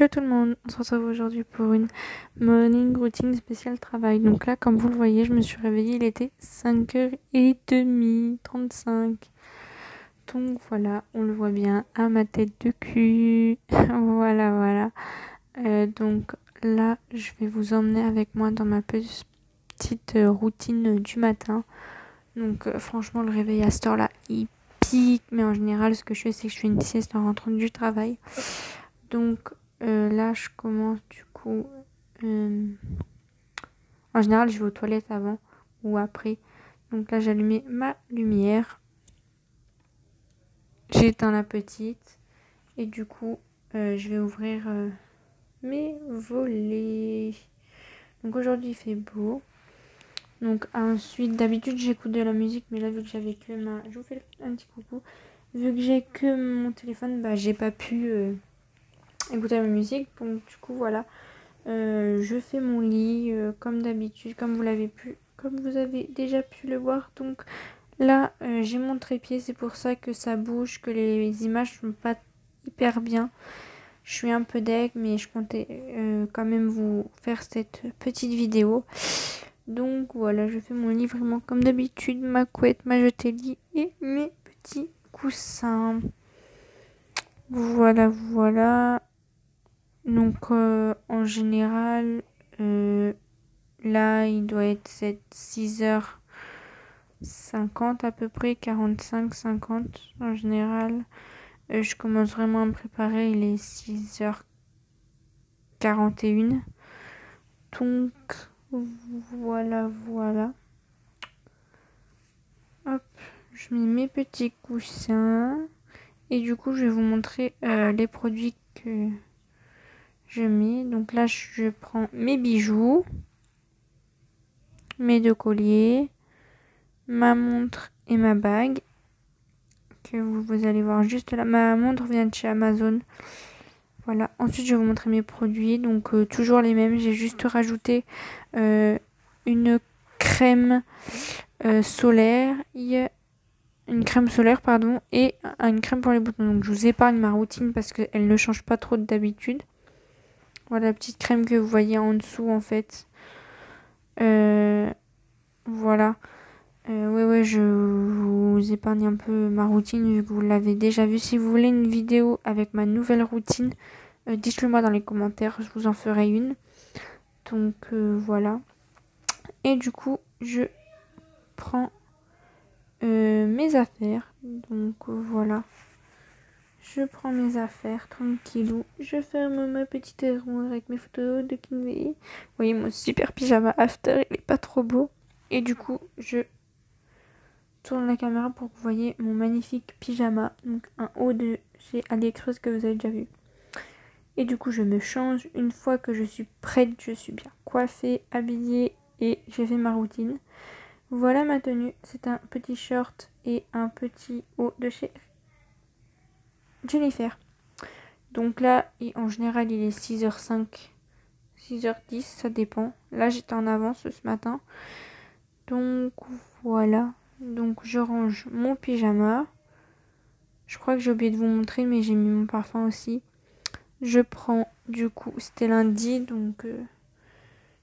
Hello tout le monde, on se retrouve aujourd'hui pour une morning routine spéciale travail. Donc là, comme vous le voyez, je me suis réveillée, il était 5h30, 35. Donc voilà, on le voit bien à ma tête de cul. Voilà. Donc là, je vais vous emmener avec moi dans ma petite routine du matin. Donc franchement, le réveil à cette heure-là, il pique. Mais en général, ce que je fais, c'est que je fais une sieste en rentrant du travail. Donc là, je commence du coup. En général, je vais aux toilettes avant ou après. Donc là, j'ai allumé ma lumière. J'éteins la petite. Et du coup, je vais ouvrir mes volets. Donc aujourd'hui, il fait beau. Donc ensuite, d'habitude, j'écoute de la musique. Mais là, vu que j'avais que ma... Je vous fais un petit coucou. Vu que j'ai que mon téléphone, j'ai pas pu écouter la musique. Donc du coup, voilà. Je fais mon lit comme d'habitude, comme vous avez déjà pu le voir. Donc là, j'ai mon trépied, c'est pour ça que ça bouge, que les images sont pas hyper bien. Je suis un peu deg, mais je comptais quand même vous faire cette petite vidéo. Donc voilà, je fais mon lit vraiment comme d'habitude, ma couette, ma jetée-lit et mes petits coussins. Voilà. Donc en général, là il doit être 6h50 à peu près, 45-50 en général. Je commence vraiment à me préparer, il est 6h41. Donc voilà. Hop, je mets mes petits coussins. Et du coup je vais vous montrer les produits que je mets. Donc là je prends mes bijoux, mes 2 colliers, ma montre et ma bague que vous allez voir juste là. Ma montre vient de chez Amazon. Voilà. Ensuite je vais vous montrer mes produits. Donc toujours les mêmes. J'ai juste rajouté une crème solaire. Une crème solaire et une crème pour les boutons. Donc je vous épargne ma routine parce qu'elle ne change pas trop d'habitude. Voilà la petite crème que vous voyez en dessous en fait. Voilà. Ouais, je vous épargne un peu ma routine vu que vous l'avez déjà vu. Si vous voulez une vidéo avec ma nouvelle routine, dites-le moi dans les commentaires, je vous en ferai une. Donc voilà. Et du coup, je prends mes affaires. Donc voilà. Je prends mes affaires tranquillou. Je ferme ma petite armoire avec mes photos de Kinvey. Vous voyez mon super pyjama after, il est pas trop beau. Et du coup, je tourne la caméra pour que vous voyez mon magnifique pyjama. Donc un haut de chez AliExpress que vous avez déjà vu. Et du coup, je me change. Une fois que je suis prête, je suis bien coiffée, habillée et j'ai fait ma routine. Voilà ma tenue. C'est un petit short et un petit haut de chez Jennifer. Donc là, en général, il est 6h05, 6h10, ça dépend. Là, j'étais en avance ce matin. Donc voilà. Donc je range mon pyjama. Je crois que j'ai oublié de vous montrer, mais j'ai mis mon parfum aussi. Je prends, du coup, c'était lundi, donc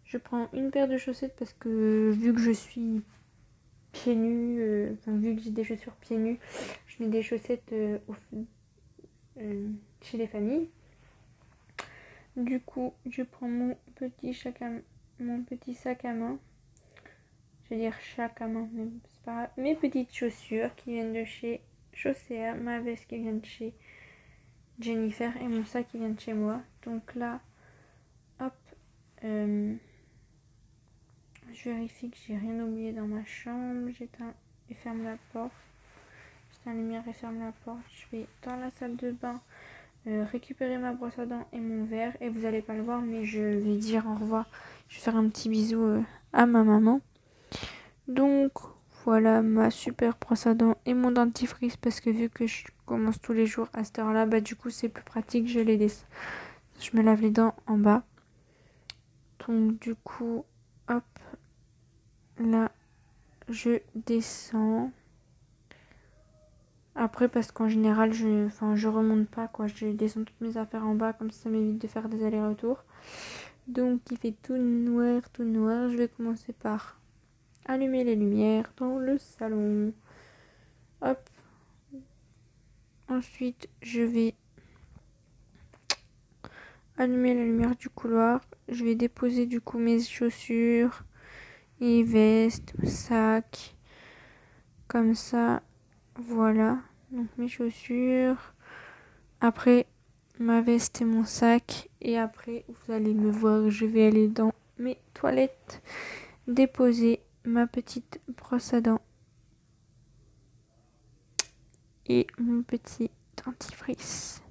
je prends une paire de chaussettes parce que vu que je suis pieds nus, vu que j'ai des chaussures pieds nus, je mets des chaussettes chez les familles. Du coup, je prends mon petit sac à main. Je vais dire sac à main, mais c'est pas grave. Mes petites chaussures qui viennent de chez Chaussea, ma veste qui vient de chez Jennifer et mon sac qui vient de chez moi. Donc là, hop, je vérifie que j'ai rien oublié dans ma chambre. J'éteins et ferme la porte. J'éteins la lumière et ferme la porte. Je vais dans la salle de bain récupérer ma brosse à dents et mon verre. Et vous allez pas le voir, mais je vais dire au revoir. Je vais faire un petit bisou à ma maman. Donc voilà ma super brosse à dents et mon dentifrice parce que vu que je commence tous les jours à cette heure-là, du coup c'est plus pratique, je me lave les dents en bas. Donc du coup, hop, là je descends. Après, parce qu'en général, je remonte pas, quoi. Je descends toutes mes affaires en bas, comme ça m'évite de faire des allers-retours. Donc, il fait tout noir, tout noir. Je vais commencer par allumer les lumières dans le salon. Hop. Ensuite, je vais allumer la lumière du couloir. Je vais déposer du coup mes chaussures et vestes, sac. Comme ça, voilà. Donc mes chaussures. Après, ma veste et mon sac. Et après, vous allez me voir, je vais aller dans mes toilettes, déposer ma petite brosse à dents et mon petit dentifrice.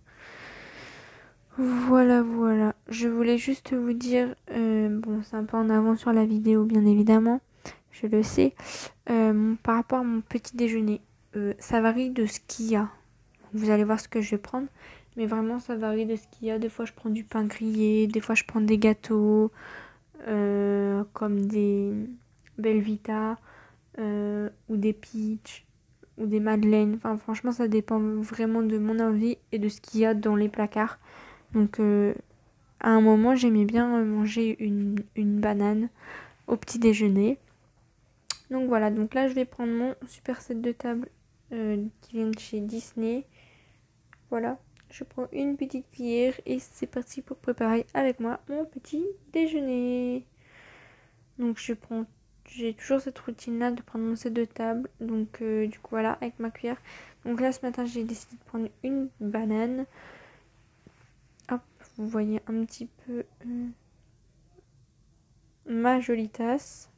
Voilà, voilà. Je voulais juste vous dire, bon, c'est un peu en avant sur la vidéo, bien évidemment, je le sais. Par rapport à mon petit déjeuner, ça varie de ce qu'il y a. Vous allez voir ce que je vais prendre. Mais vraiment, ça varie de ce qu'il y a. Des fois, je prends du pain grillé. Des fois, je prends des gâteaux. Comme des Belvita. Ou des peach. Ou des madeleines. Enfin, franchement, ça dépend vraiment de mon envie et de ce qu'il y a dans les placards. Donc, à un moment, j'aimais bien manger une banane au petit déjeuner. Donc voilà, donc là je vais prendre mon super set de table qui vient de chez Disney. Voilà, je prends une petite cuillère et c'est parti pour préparer avec moi mon petit déjeuner. Donc j'ai toujours cette routine là de prendre mon set de table. Donc du coup voilà, avec ma cuillère. Donc là ce matin j'ai décidé de prendre une banane. Hop, vous voyez un petit peu ma jolie tasse.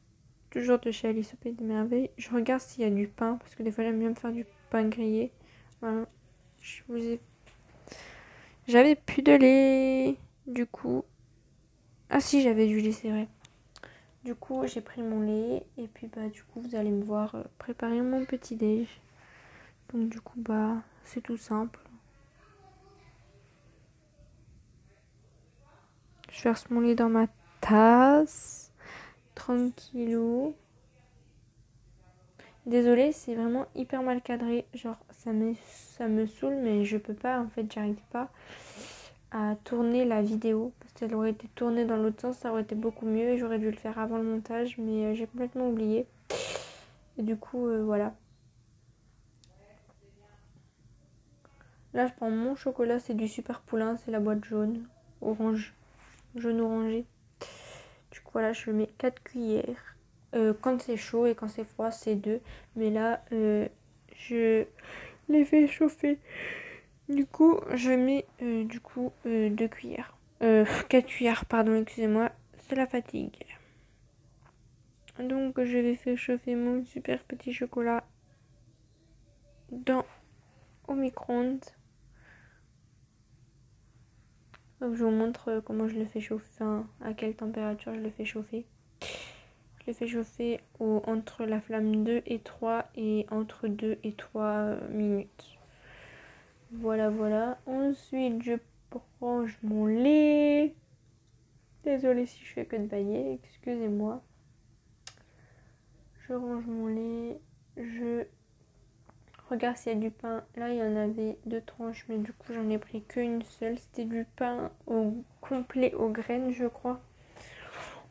Toujours de chez Alice au Pays des Merveilles. Je regarde s'il y a du pain, parce que des fois j'aime bien me faire du pain grillé. Voilà. J'avais plus de lait. Du coup... Ah si, j'avais du lait, c'est vrai. Du coup, j'ai pris mon lait. Et puis, bah, du coup, vous allez me voir préparer mon petit déj. Donc, du coup, bah, c'est tout simple. Je verse mon lait dans ma tasse. Tranquillou. Désolée, c'est vraiment hyper mal cadré. Genre, ça me saoule, mais je peux pas. En fait, j'arrive pas à tourner la vidéo. Parce qu'elle aurait été tournée dans l'autre sens, ça aurait été beaucoup mieux. Et j'aurais dû le faire avant le montage, mais j'ai complètement oublié. Et du coup, voilà. Là, je prends mon chocolat. C'est du super poulain. C'est la boîte jaune. Orange. Jaune orangé. Du coup, voilà, je mets 4 cuillères. Quand c'est chaud et quand c'est froid, c'est 2. Mais là, je les fais chauffer. Du coup, je mets 2 cuillères. 4 cuillères, pardon, excusez-moi. C'est la fatigue. Donc, je vais faire chauffer mon super petit chocolat au micro-ondes. Donc, je vous montre comment je le fais chauffer, enfin, à quelle température je le fais chauffer. Je le fais chauffer entre la flamme 2 et 3 et entre 2 et 3 minutes. Voilà, voilà. Ensuite, je range mon lait. Désolée si je fais que de bailler, excusez-moi. Je range mon lait. Je regarde s'il y a du pain. Là, il y en avait 2 tranches, mais du coup, j'en ai pris qu'une seule. C'était du pain au complet aux graines, je crois.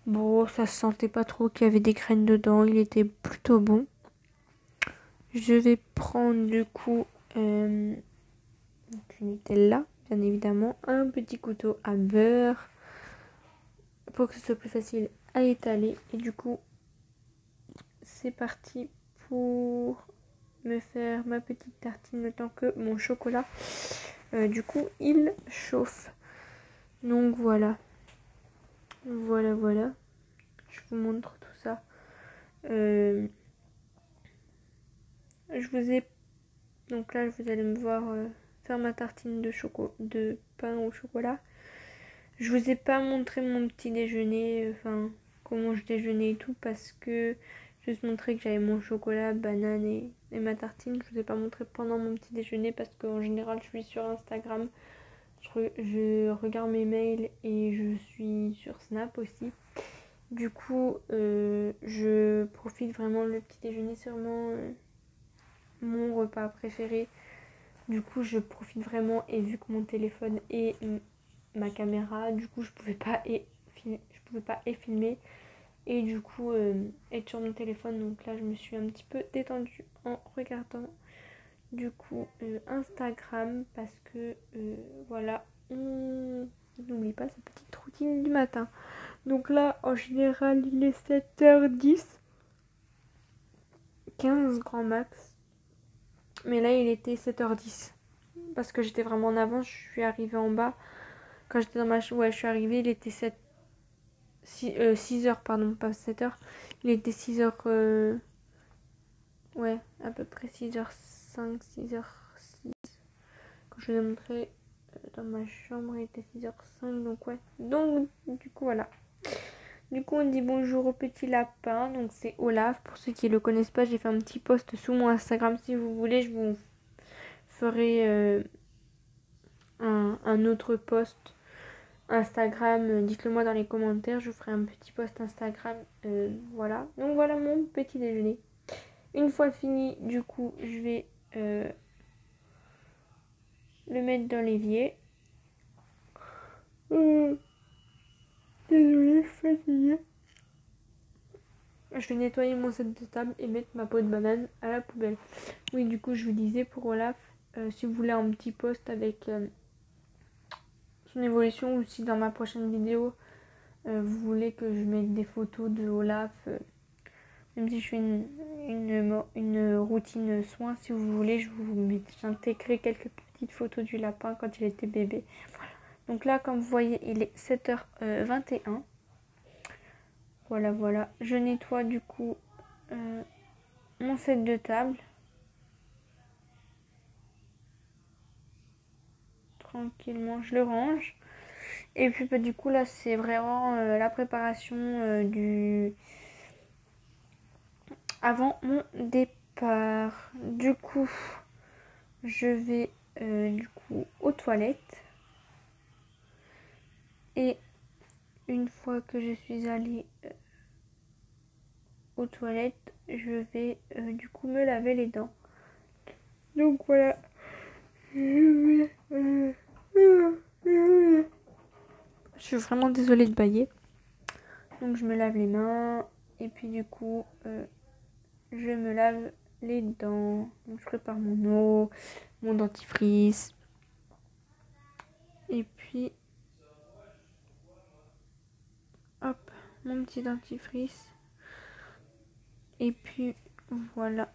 Bon, ça se sentait pas trop qu'il y avait des graines dedans. Il était plutôt bon. Je vais prendre du coup du Nutella, bien évidemment. Un petit couteau à beurre pour que ce soit plus facile à étaler. Et du coup, c'est parti pour me faire ma petite tartine le temps que mon chocolat, du coup, il chauffe. Donc voilà. Voilà, voilà. Je vous montre tout ça. Je vous ai... Donc là, vous allez me voir faire ma tartine de pain au chocolat. Je vous ai pas montré mon petit déjeuner, enfin comment je déjeunais et tout, parce que juste montrer que j'avais mon chocolat, banane et ma tartine. Je vous ai pas montré pendant mon petit déjeuner parce qu'en général je suis sur Instagram, je regarde mes mails et je suis sur Snap aussi. Du coup, je profite vraiment. Le petit déjeuner, c'est vraiment mon repas préféré. Du coup, je profite vraiment et vu que mon téléphone et ma caméra, du coup, je pouvais pas filmer et du coup être sur mon téléphone. Donc là, je me suis un petit peu détendue en regardant du coup Instagram parce que voilà, on n'oublie pas sa petite routine du matin. Donc là, en général, il est 7h10, 15 grand max. Mais là, il était 7h10. Parce que j'étais vraiment en avance, je suis arrivée en bas. Quand j'étais dans ma chambre, ouais, je suis arrivée, il était 6h, pardon, pas 7h. Il était 6h, ouais, à peu près 6h05, 6h06. Quand je vous ai montré dans ma chambre, il était 6h05, donc ouais. Donc, du coup, voilà. Du coup, on dit bonjour au petit lapin. Donc, c'est Olaf. Pour ceux qui ne le connaissent pas, j'ai fait un petit post sous mon Instagram. Si vous voulez, je vous ferai un autre post Instagram. Dites-le moi dans les commentaires. Je vous ferai un petit post Instagram. Voilà. Donc, voilà mon petit déjeuner. Une fois fini, du coup, je vais le mettre dans l'évier. Désolée, je suis fatiguée. Je vais nettoyer mon set de table et mettre ma peau de banane à la poubelle. Oui, du coup, je vous disais pour Olaf, si vous voulez un petit post avec son évolution ou si dans ma prochaine vidéo, vous voulez que je mette des photos de Olaf, même si je fais une routine soin, si vous voulez, j'intégrerai quelques petites photos du lapin quand il était bébé. Voilà. Donc là, comme vous voyez, il est 7h21. Voilà, voilà. Je nettoie du coup mon set de table. Tranquillement, je le range. Et puis bah, du coup, là, c'est vraiment la préparation du... avant mon départ. Du coup, je vais du coup aux toilettes. Et une fois que je suis allée aux toilettes, je vais du coup me laver les dents. Donc voilà. Je suis vraiment désolée de bailler. Donc je me lave les mains. Et puis du coup, je me lave les dents. Donc je prépare mon eau, mon dentifrice. Et puis, hop, mon petit dentifrice. Et puis, voilà.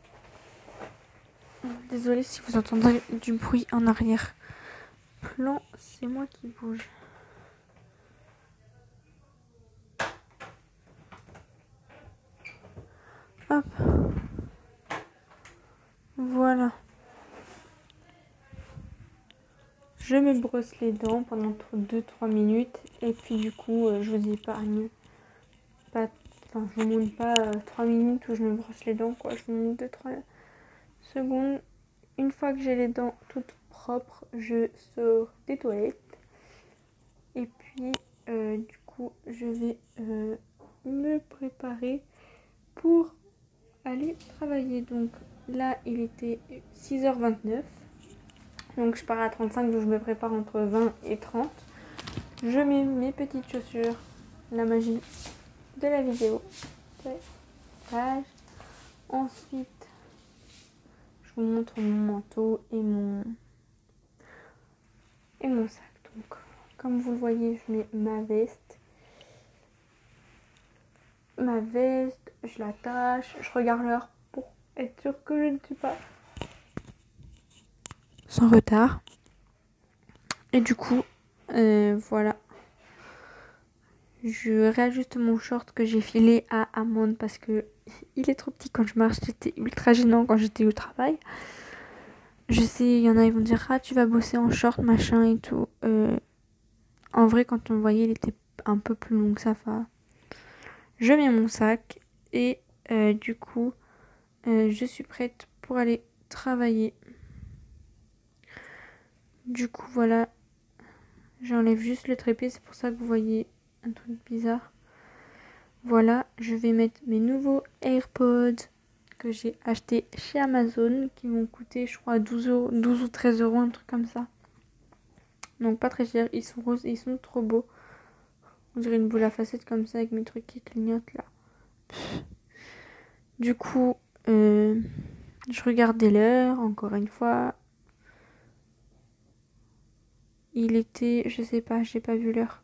Désolée si vous entendez du bruit en arrière-plan, c'est moi qui bouge. Hop. Voilà. Je me brosse les dents pendant 2-3 minutes. Et puis du coup, je vous épargne pas... Enfin, je vous montre pas 3 minutes où je me brosse les dents, quoi. Je vous montre 2-3 secondes. Une fois que j'ai les dents toutes propres, je sors des toilettes. Et puis, du coup, je vais me préparer pour aller travailler. Donc là, il était 6h29. Donc je pars à 35, donc je me prépare entre 20 et 30. Je mets mes petites chaussures, la magie de la vidéo. Ensuite, je vous montre mon manteau et mon sac. Donc, comme vous le voyez, je mets ma veste. Je l'attache, je regarde l'heure pour être sûre que je ne suis pas sans retard. Et du coup, voilà. Je réajuste mon short que j'ai filé à Amande parce que il est trop petit quand je marche. C'était ultra gênant quand j'étais au travail. Je sais, il y en a, ils vont dire ah tu vas bosser en short machin et tout. En vrai, quand on le voyait, il était un peu plus long que ça. Enfin, je mets mon sac et du coup, je suis prête pour aller travailler. Du coup, voilà. J'enlève juste le trépied, c'est pour ça que vous voyez un truc bizarre. Voilà, je vais mettre mes nouveaux AirPods. que j'ai acheté chez Amazon qui m'ont coûté je crois 12 ou 13 euros, un truc comme ça. Donc pas très cher, ils sont roses et ils sont trop beaux. On dirait une boule à facettes comme ça avec mes trucs qui clignotent là. Du coup, je regardais l'heure encore une fois. Il était, je sais pas, j'ai pas vu l'heure.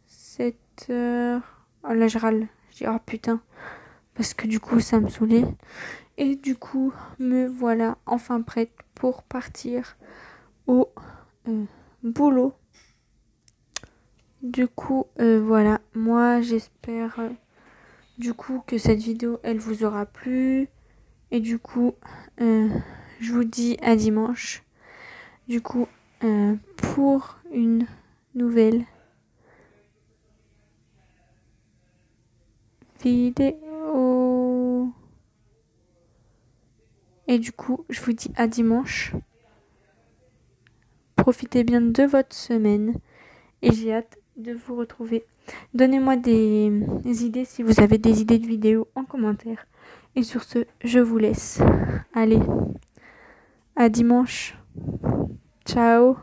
7 heures. Oh là je râle. Je dis oh putain. Parce que du coup ça me saoulait. Et du coup me voilà enfin prête pour partir au boulot. Du coup voilà, moi j'espère du coup que cette vidéo elle vous aura plu. Et du coup je vous dis à dimanche. Du coup pour une nouvelle vidéo. Et du coup, je vous dis à dimanche. Profitez bien de votre semaine. Et j'ai hâte de vous retrouver. Donnez-moi des idées si vous avez des idées de vidéos en commentaire. Et sur ce, je vous laisse. Allez, à dimanche. Ciao.